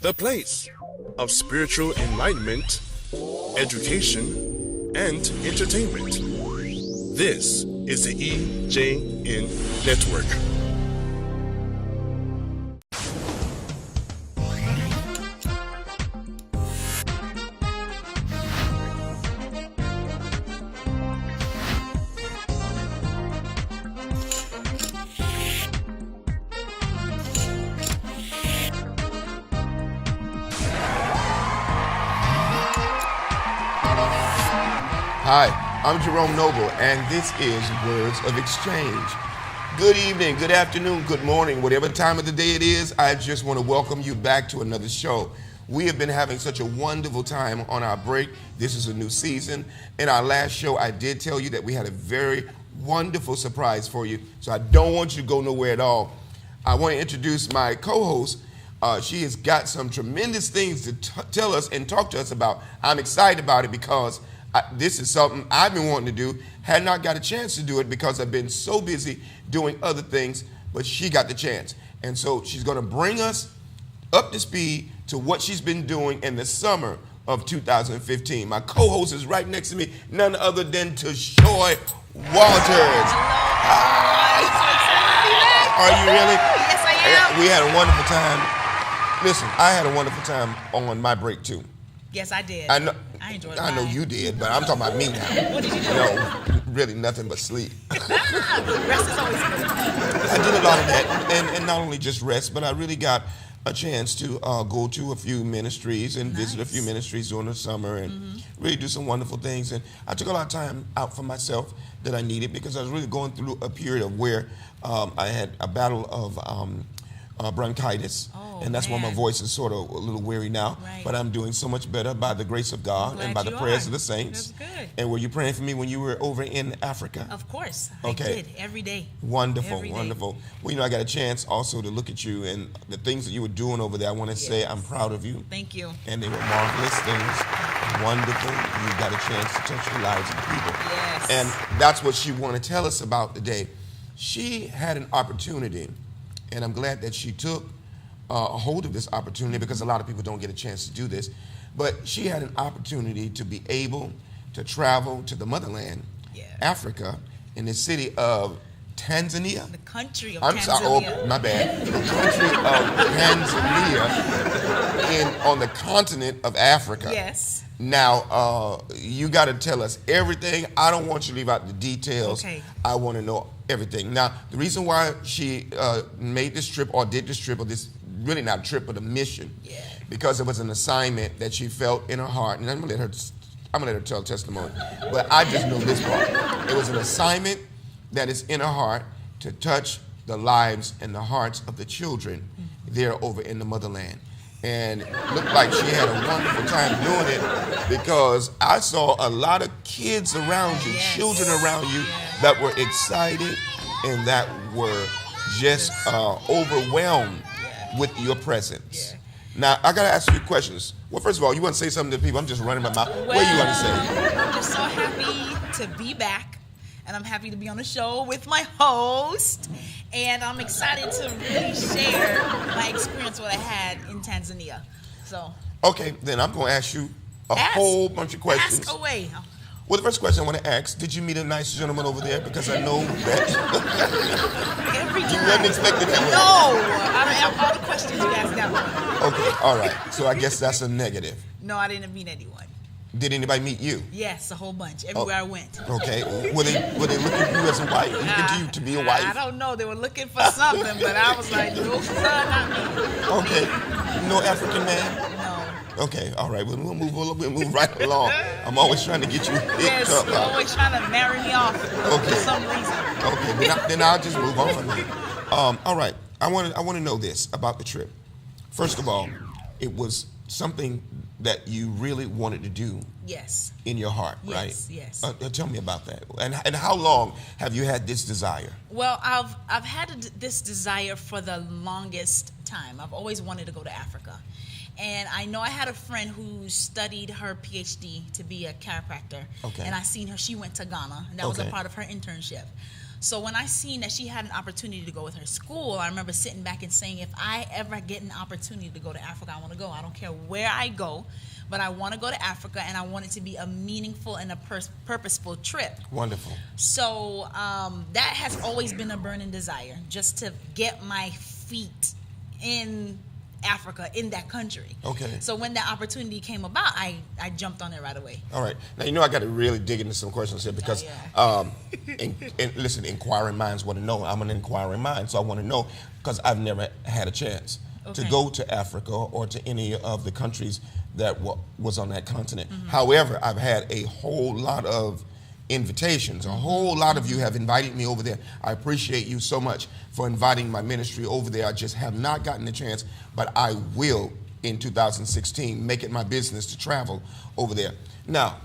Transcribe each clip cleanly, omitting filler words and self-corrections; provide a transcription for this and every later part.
the place of spiritual enlightenment, education, and entertainment. This is the EJN Network. Hi, I'm Jerome Noble, and this is Words of Exchange. Good evening, good afternoon, good morning, whatever time of the day it is, I just want to welcome you back to another show. We have been having such a wonderful time on our break. This is a new season. In our last show, I did tell you that we had a very wonderful surprise for you, so I don't want you to go nowhere at all. I want to introduce my co-host. She has got some tremendous things to tell us and talk to us about. I'm excited about it because this is something I've been wanting to do, had not got a chance to do it because I've been so busy doing other things, but she got the chance. And so she's going to bring us up to speed to what she's been doing in the summer of 2015. My co-host is right next to me, none other than Tashoy Walters. Are you really? Yes, I am. We had a wonderful time. Listen, I had a wonderful time on my break too. Yes, I did. I know. I enjoyed I know mine. you did, but I'm talking about me now. What did you do? No, really nothing but sleep. Rest is always good. I did a lot of that, and not only just rest, but I really got a chance to go to a few ministries and visit a few ministries during the summer and really do some wonderful things. And I took a lot of time out for myself that I needed because I was really going through a period of where I had a battle of bronchitis. And that's why my voice is sort of a little weary now. Right. But I'm doing so much better by the grace of God and by the prayers of the saints. That's good. And were you praying for me when you were over in Africa? Of course. Okay. I did. Every day. Wonderful, Every day. wonderful. Well, you know, I got a chance also to look at you and the things that you were doing over there. I want to say I'm proud of you. Thank you. And they were marvelous things. Wonderful. You got a chance to touch the lives of the people. Yes. And that's what she wanted to tell us about today. She had an opportunity, and I'm glad that she took a hold of this opportunity because a lot of people don't get a chance to do this. But she had an opportunity to be able to travel to the motherland, Africa, in the city of Tanzania. The country of I'm sorry, Tanzania. oh, my bad. The country of Tanzania on the continent of Africa. Yes. Now, you got to tell us everything. I don't want you to leave out the details. Okay. I want to know everything. Now, the reason why she made this trip or did this trip, or this really not a trip, but a mission, because it was an assignment that she felt in her heart. And I'm gonna let her tell testimony. But I just know this part. It was an assignment that is in her heart to touch the lives and the hearts of the children there over in the motherland. And it looked like she had a wonderful time doing it because I saw a lot of kids around you, children around you that were excited and that were just overwhelmed with your presence. Now, I got to ask you questions. Well, first of all, you want to say something to people? I'm just running my mouth. Well, what do you want to say? I'm just so happy to be back, and I'm happy to be on the show with my host, and I'm excited to really share my experience, what I had in Tanzania. So. Okay, then I'm going to ask you a whole bunch of questions. Ask away. Well, the first question I want to ask, did you meet a nice gentleman over there? Because I know that Every time. you wasn't expecting that one. No, I don't have all the questions you asked that one. Okay, all right. So I guess that's a negative. No, I didn't meet anyone. Did anybody meet you? Yes, a whole bunch. Everywhere I went. Okay. Were they looking at you as a wife? You continue to be a wife? I don't know. They were looking for something, but I was like, no, sir, not me. Okay. No African man? No. Okay, all right. We'll move right along. I'm always trying to get you picked Yes, up. you're always trying to marry me off for some reason. Okay, then I'll just move on. All right. I want to know this about the trip. First of all, it was something that you really wanted to do. Yes. In your heart, right? Yes. Tell me about that. And how long have you had this desire? Well, I've had this desire for the longest time. I've always wanted to go to Africa. And I know I had a friend who studied her PhD to be a chiropractor. Okay. And I seen her, she went to Ghana, and that was a part of her internship. So when I seen that she had an opportunity to go with her school, I remember sitting back and saying, if I ever get an opportunity to go to Africa, I want to go. I don't care where I go, but I want to go to Africa, and I want it to be a meaningful and a purposeful trip. Wonderful. So that has always been a burning desire, just to get my feet in Africa, in that country. Okay. So when that opportunity came about, I jumped on it right away. All right. Now, I got to really dig into some questions here because, and listen, inquiring minds want to know. I'm an inquiring mind, so I want to know because I've never had a chance to go to Africa or to any of the countries that was on that continent. However, I've had a whole lot of invitations. A whole lot of you have invited me over there. I appreciate you so much for inviting my ministry over there. I just have not gotten the chance, but I will in 2016 make it my business to travel over there. Now,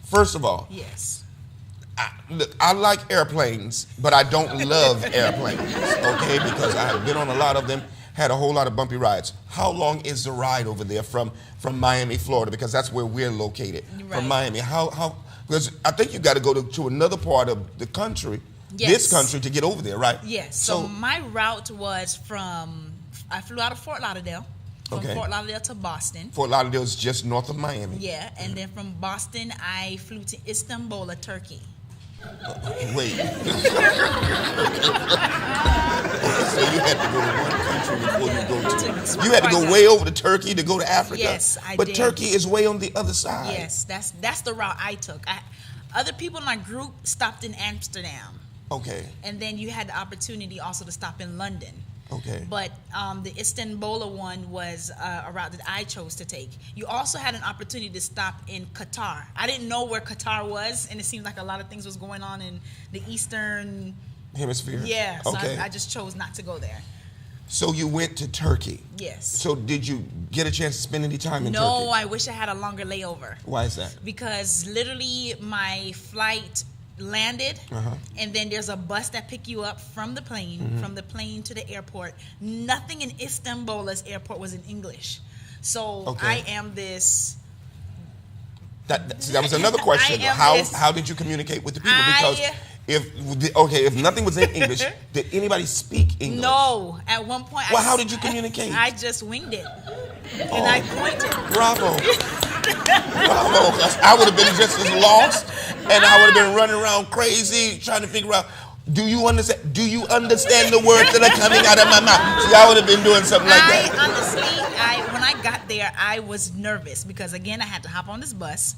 first of all, yes, I like airplanes, but I don't love airplanes, okay, because I've been on a lot of them, had a whole lot of bumpy rides. How long is the ride over there from Miami, Florida, because that's where we're located, from Miami? How because I think you got to go to another part of the country, this country, to get over there, right? Yes. So my route was I flew out of Fort Lauderdale, from Fort Lauderdale to Boston. Fort Lauderdale is just north of Miami. Yeah, and then from Boston, I flew to Istanbul, Turkey. Wait. So you had to go to one country before you go to. You had to go way over to Turkey to go to Africa. Yes, I did. But Turkey is way on the other side. Yes, that's the route I took. Other people in my group stopped in Amsterdam. Okay. And then you had the opportunity also to stop in London. Okay. But the Istanbul one was a route that I chose to take. You also had an opportunity to stop in Qatar. I didn't know where Qatar was, and it seemed like a lot of things was going on in the Eastern Hemisphere. Yeah, so okay. I just chose not to go there. So you went to Turkey. Yes. So did you get a chance to spend any time in Turkey? No, I wish I had a longer layover. Why is that? Because literally my flight landed, and then there's a bus that pick you up from the plane, from the plane to the airport. Nothing in Istanbul's airport was in English. So I am this... That was another question. How did you communicate with the people? Because if nothing was in English, did anybody speak English? No. At one point, how did you communicate? I just winged it, and I pointed. Bravo. Bravo. 'Cause I would have been just as lost, and I would have been running around crazy trying to figure out. Do you understand? Do you understand the words that are coming out of my mouth? See, I would have been doing something like that. Honestly, when I got there, I was nervous because again, I had to hop on this bus,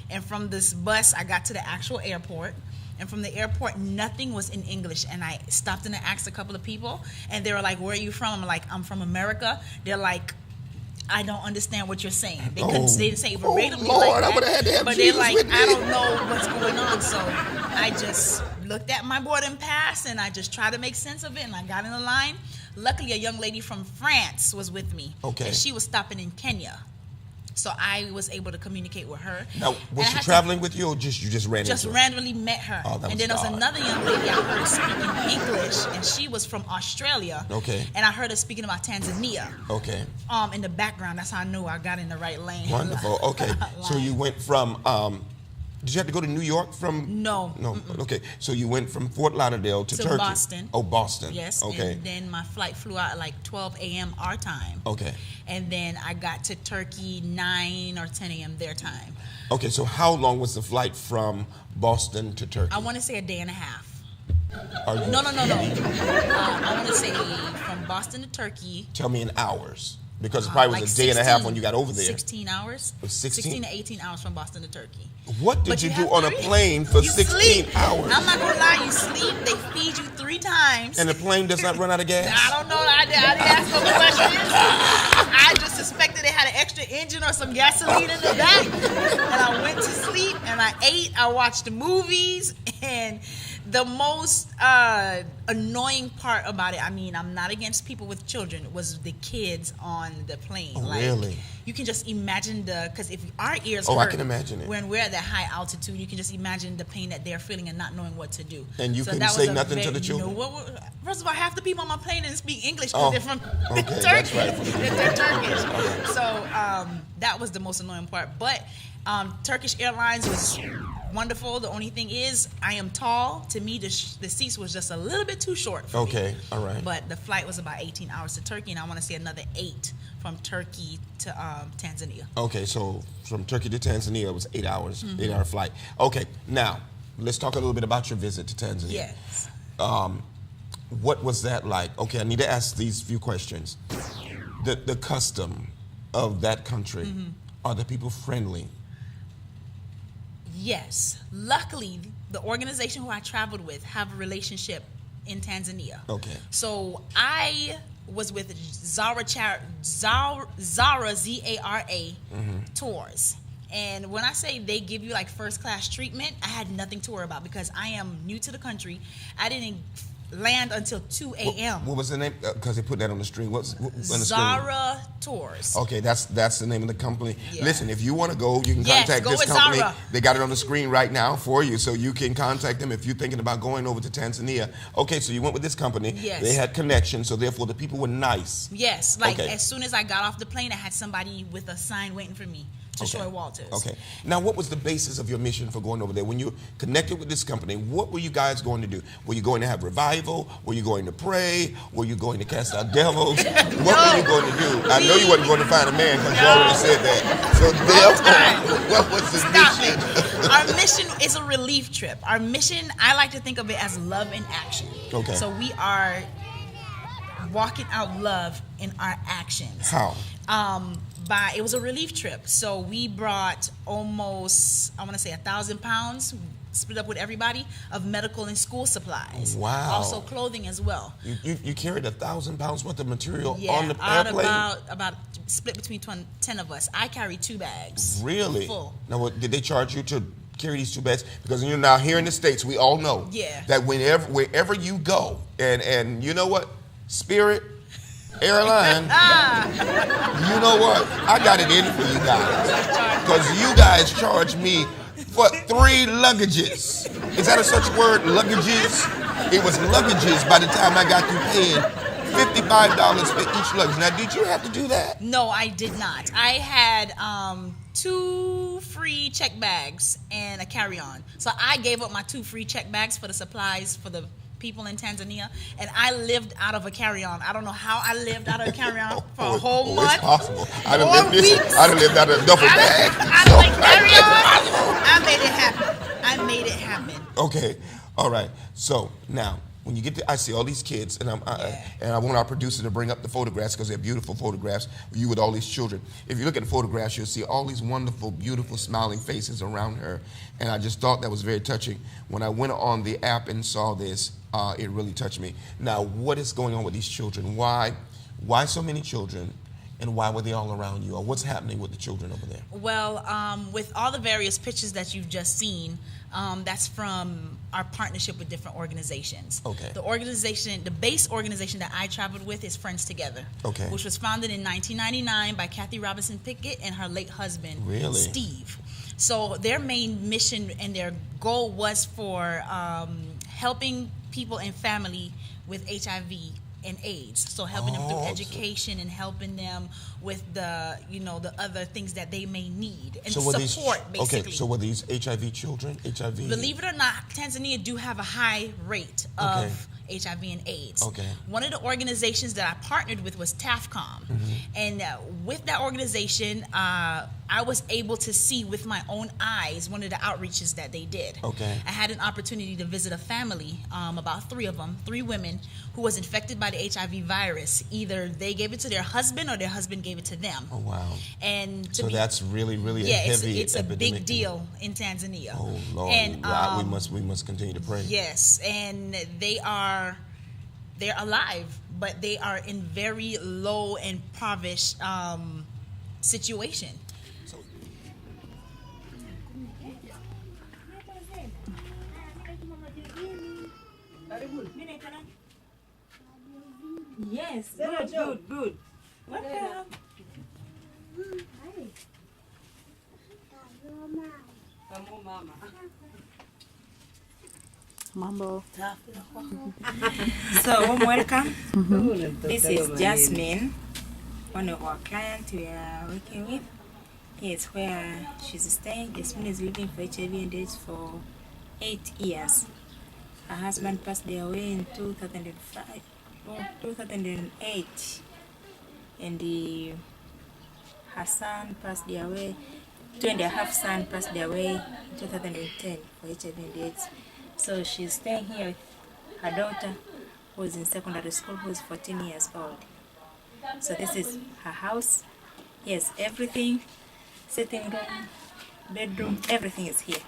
and from this bus, I got to the actual airport. And from the airport, nothing was in English. And I stopped and I asked a couple of people, and they were like, "Where are you from?" I'm like, "I'm from America." They're like, "I don't understand what you're saying." They didn't say verbatimly Lord, like I would have had to have but Jesus they're like, with me. "I don't know what's going on." So I just looked at my boarding pass and I just tried to make sense of it, and I got in the line. Luckily, a young lady from France was with me, and she was stopping in Kenya. So I was able to communicate with her. Now, was she traveling with you, or you just ran into her? Just randomly met her. Oh, that and then there was another young lady I heard speaking English, and she was from Australia. Okay. And I heard her speaking about Tanzania. Okay. In the background, that's how I knew I got in the right lane. Wonderful. Okay. So you went from. Did you have to go to New York from? No. No. Okay. So you went from Fort Lauderdale to Turkey. Boston. Oh, Boston. Yes. Okay. And then my flight flew out at like 12 a.m. our time. Okay. And then I got to Turkey 9 or 10 a.m. their time. Okay. So how long was the flight from Boston to Turkey? I want to say a day and a half. No. I want to say from Boston to Turkey. Tell me in hours. Because it probably was like a day and a half when you got over there. 16 hours. 16 to 18 hours from Boston to Turkey. What did you do on a plane for 16 hours? I'm not going to lie, you sleep. They feed you 3 times. And the plane does not run out of gas? I don't know. I didn't ask no questions. I just suspected they had an extra engine or some gasoline in the back. And I went to sleep and I ate. I watched the movies. And the most annoying part about it, I mean, I'm not against people with children, was the kids on the plane. Oh, really? You can just imagine because if our ears hurt, I can imagine it. When we're at that high altitude, you can just imagine the pain that they're feeling and not knowing what to do. And you couldn't say nothing to the children? First of all, half the people on my plane didn't speak English because they're from Turkey. That's right. They're Turkish. So that was the most annoying part. But Turkish Airlines was wonderful. The only thing is, I am tall. To me, the seats was just a little bit too short for me. Okay, all right. But the flight was about 18 hours to Turkey, and I want to say another 8 from Turkey to Tanzania. Okay, so from Turkey to Tanzania, it was 8 hours, 8-hour flight. Okay, now, let's talk a little bit about your visit to Tanzania. Yes. What was that like? Okay, I need to ask these few questions. The custom of that country, are the people friendly? Yes. Luckily, the organization who I traveled with have a relationship in Tanzania. Okay. So I was with Zara, Z-A-R-A tours. And when I say they give you like first class treatment, I had nothing to worry about because I am new to the country. I didn't land until 2 a.m. What was the name? Because they put that on the screen. What's on the Zara Tours. Okay, that's the name of the company. Yeah. Listen, if you want to go, you can Yes, contact go this with company. Zara. They got it on the screen right now for you, so you can contact them if you're thinking about going over to Tanzania. Okay, so you went with this company. Yes. They had connections, so therefore the people were nice. Yes, like Okay. as soon as I got off the plane, I had somebody with a sign waiting for me. Tashoy Walters. Okay. Now, what was the basis of your mission for going over there? When you connected with this company, what were you guys going to do? Were you going to have revival? Were you going to pray? Were you going to cast out devils? What were you going to do? I know you wasn't going to find a man because you already said that. So therefore, what was the mission? Our mission is a relief trip. Our mission, I like to think of it as love in action. Okay. So we are walking out love in our actions. How? It was a relief trip. So we brought almost, I want to say 1,000 pounds, split up with everybody, of medical and school supplies. Wow. Also clothing as well. You carried 1,000 pounds worth of material Yeah, on the out airplane? about split between 10 of us. I carried 2 bags. Really? Full. Now, did they charge you to carry these 2 bags? Because you're now here in the States, we all know that wherever you go, and you know what? Spirit, airline, you know what? I got it in for you guys. Because you guys charged me for 3 luggages. Is that a such word, luggages? It was luggages by the time I got through paying $55 for each luggage. Now, did you have to do that? No, I did not. I had 2 free check bags and a carry-on. So I gave up my 2 free check bags for the supplies for the people in Tanzania, and I lived out of a carry-on. I don't know how I lived out of a carry-on for a whole month. It's possible. I done lived out of a duffel bag. Out of a carry-on. I made it happen. I made it happen. Okay, all right. So now, when you get to, I see all these kids, and I want our producer to bring up the photographs because they're beautiful photographs of you with all these children. If you look at the photographs, you'll see all these wonderful, beautiful, smiling faces around her, and I just thought that was very touching. When I went on the app and saw this, it really touched me. Now, what is going on with these children? Why so many children? And why were they all around you? Or what's happening with the children over there? Well, with all the various pictures that you've just seen, that's from our partnership with different organizations. Okay. The base organization that I traveled with is Friends Together. Okay. Which was founded in 1999 by Kathy Robinson Pickett and her late husband, Really? Steve. So their main mission and their goal was for helping people and family with HIV and AIDS. So helping them through education and helping them with the other things that they may need and support, basically. Okay, so were these HIV children? HIV? Believe it or not, Tanzania do have a high rate of HIV and AIDS. Okay. One of the organizations that I partnered with was TAFCOM. And with that organization, I was able to see with my own eyes one of the outreaches that they did. Okay. I had an opportunity to visit a family, about 3 of them, 3 women, who was infected by the HIV virus. Either they gave it to their husband or their husband gave it to them. Oh, wow. And so that's really, really a heavy it's a epidemic. big deal in Tanzania. Oh, Lord. And, we must continue to pray. Yes, and they're alive, but they are in very low and impoverished situation. Yes, good. Welcome. Mama. Mambo. So, welcome. This is Jasmine. one of our clients we are working with. Here's where she's staying. Jasmine is living for HIV and AIDS for 8 years. Her husband passed away in 2005 or 2008, and her son passed away. 2.5 son passed away in 2010 for HIV and AIDS. So she's staying here with her daughter, who is in secondary school, who is 14 years old. So this is her house. Yes, everything, sitting room, bedroom, everything is here.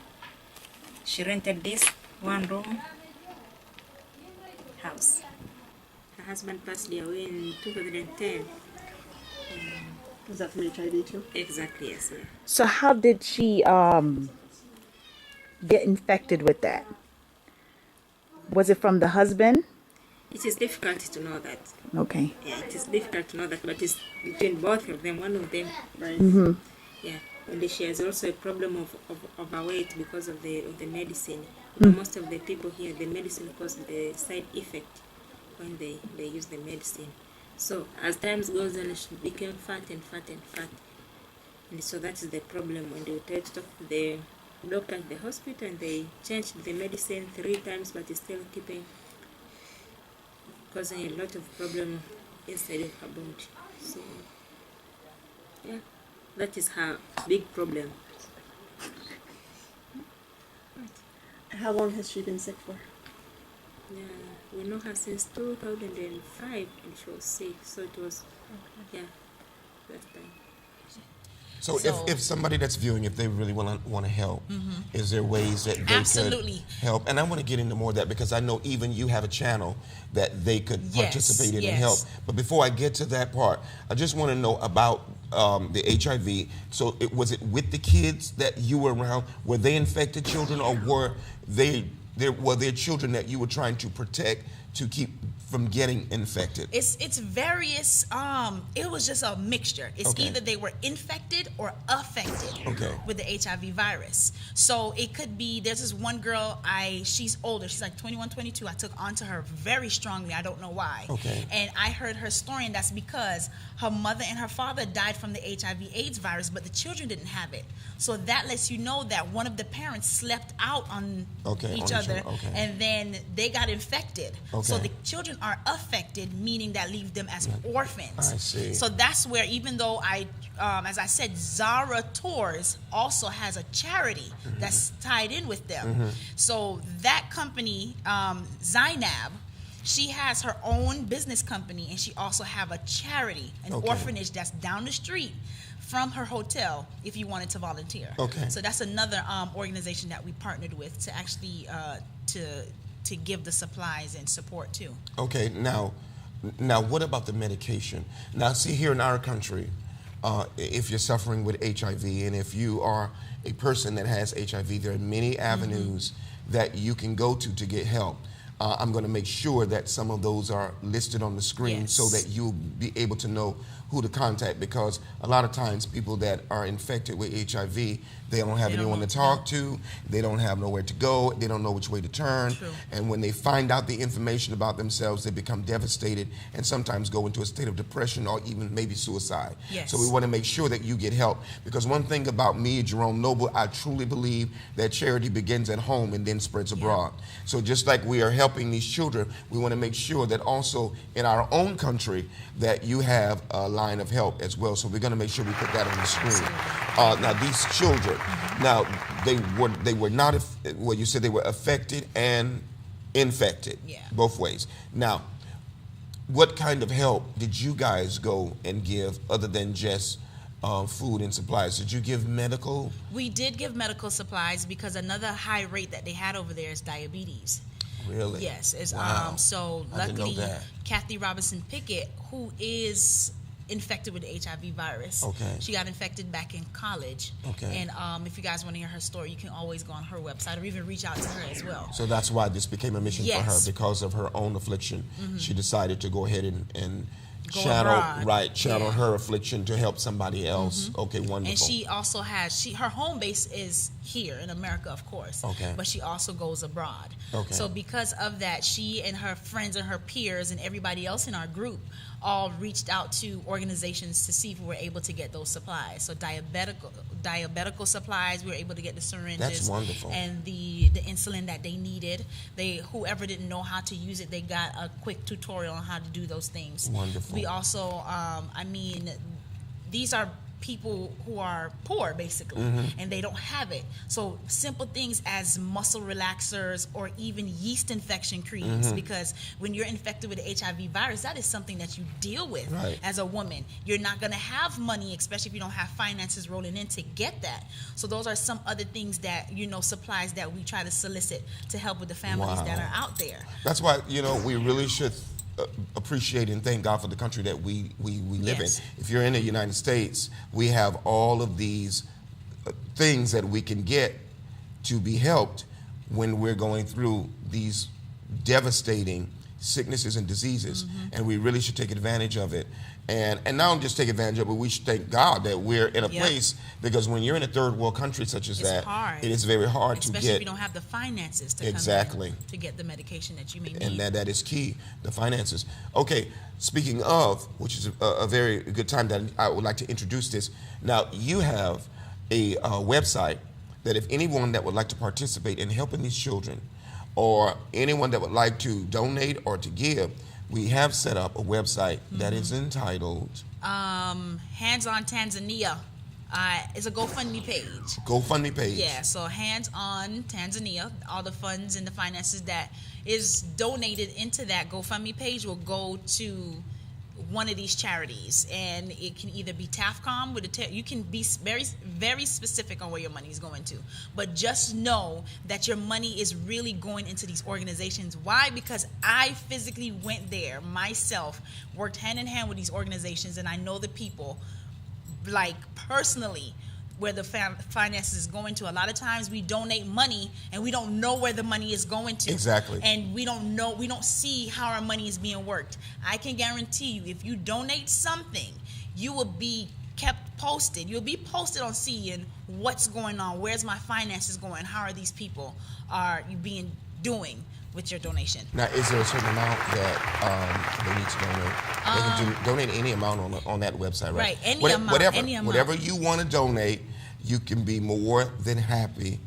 She rented this one room house. Her husband passed away in 2010. Was that from HIV too? Exactly, yes. Yeah. So how did she get infected with that? Was it from the husband? It is difficult to know that. Okay. Yeah, it is difficult to know that, but it's between both of them. One of them, Right. yeah. And she has also a problem of her weight because of the medicine. Most of the people here, the medicine causes the side effect when they use the medicine. So as time goes on, she became fat and fat and fat. And so that is the problem. When they try to talk to the doctor at the hospital, and they changed the medicine 3 times, but it's still causing a lot of problem inside of her body. So yeah, that is her big problem. How long has she been sick for? Yeah, we know her since 2005, and she was sick. So it was, yeah, last time. So, if somebody that's viewing, if they really want to help, is there ways that they Absolutely. could help? And I want to get into more of that because I know even you have a channel that they could participate in and help. But before I get to that part, I just want to know about the HIV. So was it with the kids that you were around? Were they infected children, or were there children that you were trying to protect to keep from getting infected? It's various. It was just a mixture. It's Okay. either they were infected or affected with the HIV virus. So it could be. There's this one girl. She's older. She's like 21, 22. I took onto her very strongly. I don't know why. Okay. And I heard her story, and that's because her mother and her father died from the HIV/AIDS virus, but the children didn't have it. So that lets you know that one of the parents slept out on each other, and then they got infected. So the children are affected, meaning that leaves them as orphans. I see. So that's where, even though as I said, Zara Tours also has a charity that's tied in with them. So that company, Zainab, she has her own business company, and she also have a charity, an orphanage that's down the street from her hotel if you wanted to volunteer. So that's another organization that we partnered with to actually to give the supplies and support too. Okay, now what about the medication? Now, see, here in our country, if you're suffering with HIV, and if you are a person that has HIV, there are many avenues that you can go to get help. I'm going to make sure that some of those are listed on the screen so that you'll be able to know who to contact, because a lot of times people that are infected with HIV, they don't have anyone to talk to, they don't have nowhere to go, they don't know which way to turn, and when they find out the information about themselves, they become devastated and sometimes go into a state of depression or even maybe suicide. So we want to make sure that you get help, because one thing about me, Jerome Noble, I truly believe that charity begins at home and then spreads abroad. So just like we are helping these children, we want to make sure that also in our own country that you have a line of help as well. So we're going to make sure we put that on the screen. Now these children, now they were not, well, you said they were affected and infected, both ways. Now, what kind of help did you guys go and give other than just food and supplies? Did you give medical? We did give medical supplies, because another high rate that they had over there is diabetes. Really? Yes. It's, wow. So I didn't know luckily, that. Kathy Robinson Pickett, who is infected with the HIV virus. She got infected back in college. And if you guys want to hear her story, you can always go on her website or even reach out to her as well. So that's why this became a mission for her, because of her own affliction. She decided to go ahead and channel her affliction to help somebody else. Okay, wonderful. And she also has, her home base is here in America, of course. But she also goes abroad. So because of that, she and her friends and her peers and everybody else in our group all reached out to organizations to see if we were able to get those supplies. So diabetical supplies, we were able to get the syringes. That's wonderful. And the insulin that they needed. Whoever didn't know how to use it, they got a quick tutorial on how to do those things. Wonderful. We also, these are people who are poor, basically, and they don't have it. So simple things as muscle relaxers or even yeast infection creams, because when you're infected with the HIV virus, that is something that you deal with as a woman. You're not going to have money, especially if you don't have finances rolling in to get that. So those are some other things that, supplies that we try to solicit to help with the families that are out there. That's why, we really should appreciate and thank God for the country that we live in. If you're in the United States, we have all of these things that we can get to be helped when we're going through these devastating sicknesses and diseases, and we really should take advantage of it. And not only just take advantage of it, but we should thank God that we're in a place, because when you're in a third world country such as that, hard. it is very hard to get. Especially if you don't have the finances to come in to get the medication that you may need. And that is key, the finances. Okay, speaking of, which is a very good time that I would like to introduce this. Now, you have a website that if anyone that would like to participate in helping these children, or anyone that would like to donate or to give, we have set up a website that is entitled Hands on Tanzania. It's a GoFundMe page. GoFundMe page. Yeah, so Hands on Tanzania, all the funds and the finances that is donated into that GoFundMe page will go to one of these charities, and it can either be TAFCOM you can be very, very specific on where your money is going to, but just know that your money is really going into these organizations. Why? Because I physically went there myself, worked hand in hand with these organizations, and I know the people, like personally, where the finances is going to. A lot of times we donate money and we don't know where the money is going to. Exactly. And we don't see how our money is being worked. I can guarantee you, if you donate something, you will be kept posted. You'll be posted on seeing what's going on. Where's my finances going? How are these people doing with your donation? Now, is there a certain amount that they need to donate? They can donate any amount on that website, right? Right, any amount. Whatever you want to donate, you can be more than happy.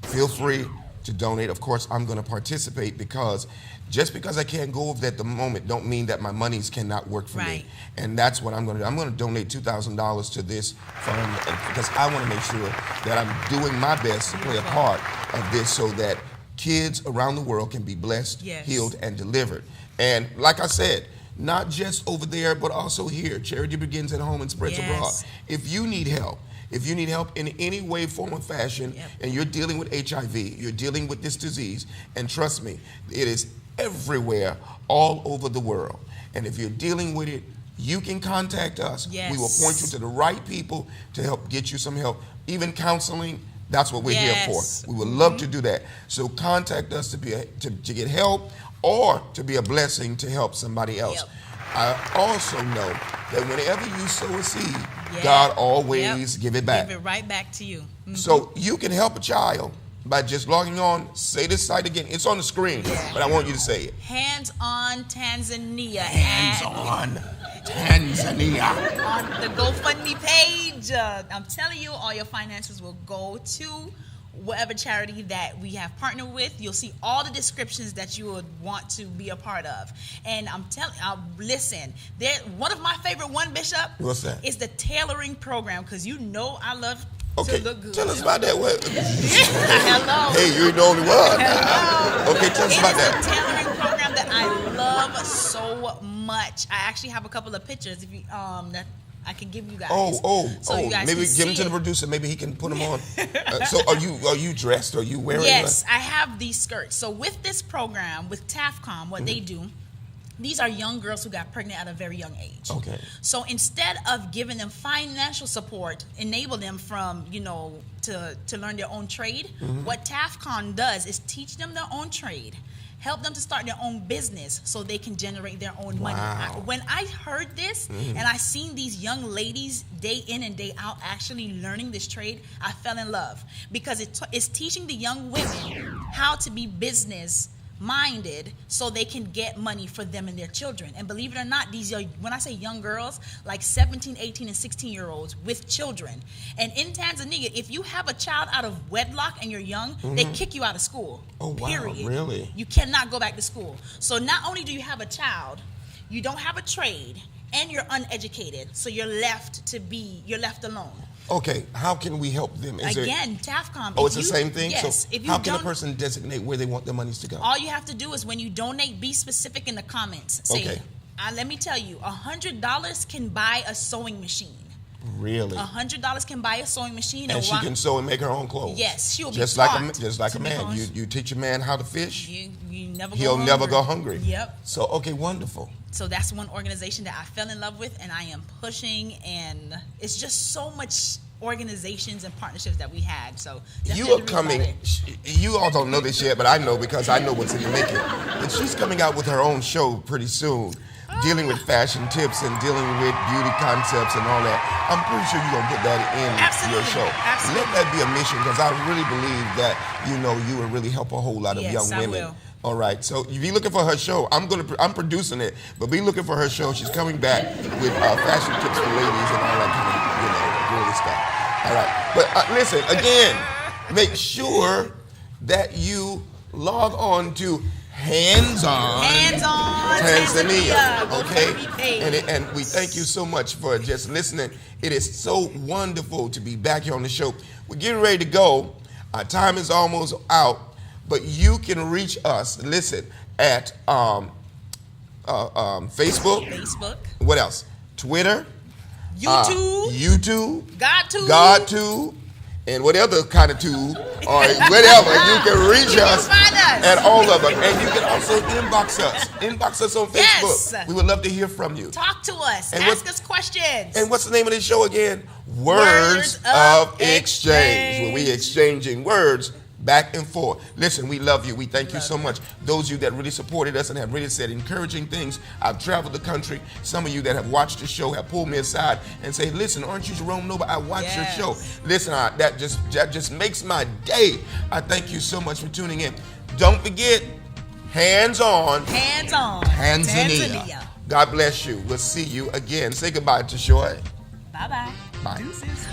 Feel free to donate. Of course, I'm going to participate, because just because I can't go over at the moment don't mean that my monies cannot work for me. And that's what I'm going to do. I'm going to donate $2,000 to this fund, because I want to make sure that I'm doing my best to play a part of this, so that kids around the world can be blessed, healed, and delivered. And like I said, not just over there, but also here. Charity begins at home and spreads abroad. If you need help in any way, form, or fashion, and you're dealing with HIV, you're dealing with this disease, and trust me, it is everywhere, all over the world. And if you're dealing with it, you can contact us. We will point you to the right people to help get you some help. Even counseling, that's what we're here for. We would love to do that. So contact us to get help, or to be a blessing to help somebody else. I also know that whenever you sow a seed, God always give it back. Give it right back to you. So you can help a child by just logging on. Say this site again. It's on the screen, but I want you to say it. Hands on Tanzania. Hands on Tanzania. On the GoFundMe page. I'm telling you, all your finances will go to whatever charity that we have partnered with. You'll see all the descriptions that you would want to be a part of. And I'm telling you, listen, one of my favorite Bishop. What's that? Is the tailoring program, because I love to look good. Tell us about that. Hello. Hey, you ain't the only one. Hello. Okay, tell us about that. It's a tailoring program that I love so much. I actually have a couple of pictures if you that I can give you guys. You guys maybe give them to the producer. Maybe he can put them on. So are you dressed? Are you wearing? Yes, I have these skirts. So with this program, with TAFCOM, what they do, these are young girls who got pregnant at a very young age. Okay. So instead of giving them financial support, enable them from, to learn their own trade, what TAFCOM does is teach them their own trade, help them to start their own business so they can generate their own money. When I heard this and I seen these young ladies day in and day out actually learning this trade, I fell in love, because it's teaching the young women how to be business minded so they can get money for them and their children. And believe it or not, these are, when I say young girls, like 17, 18, and 16-year-olds with children. And in Tanzania, if you have a child out of wedlock and you're young, they kick you out of school. Oh, wow, period. really? You cannot go back to school. So not only do you have a child, you don't have a trade, and you're uneducated, so you're left alone. Okay, how can we help them? Again, TAFCOM. Oh, it's the same thing? Yes. So If you how can a don't- person designate where they want their monies to go? All you have to do is when you donate, be specific in the comments. Say, Okay. Let me tell you, $100 can buy a sewing machine. Really? $100 can buy a sewing machine. And she can sew and make her own clothes. Yes, she'll be just taught like a to make her man. own- You teach a man how to fish. You never He'll go never hungry. go hungry. Yep. So okay, wonderful. So that's one organization that I fell in love with, and I am pushing. And it's just so much organizations and partnerships that we had. So You definitely are read coming. about it. You all don't know this yet, but I know because I know what's in the making. And she's coming out with her own show pretty soon, dealing with fashion tips and dealing with beauty concepts and all that. I'm pretty sure you're gonna put that in your Absolutely. show. Absolutely. Let that be a mission because I really believe that you will really help a whole lot of Yes, young I women. will. All right. So if you're looking for her show, I'm producing it, but be looking for her show. She's coming back with fashion tips for ladies and all that kind of girly stuff. All right. But listen again. Make sure that you log on to Hands-On Tanzania, okay? And we thank you so much for just listening. It is so wonderful to be back here on the show. We're getting ready to go. Our time is almost out, but you can reach us. Listen at Facebook. Facebook, What else? Twitter. YouTube, YouTube. GodTube. GodTube. And what other kind of tube or whatever, you can reach You can us find us. at all of them. And you can also inbox us. Inbox us on Facebook. Yes. We would love to hear from you. Talk to us. And Ask what- us questions. And what's the name of this show again? Words of Exchange. Where we exchanging words back and forth. Listen, we love you. We thank you so much. Those of you that really supported us and have really said encouraging things. I've traveled the country. Some of you that have watched the show have pulled me aside and say, listen, aren't you Jerome Noble? I watched your show. Listen, that just makes my day. I thank you so much for tuning in. Don't forget, Hands-On Tanzania. God bless you. We'll see you again. Say goodbye to Tashoy. Bye-bye. Bye. Deuces.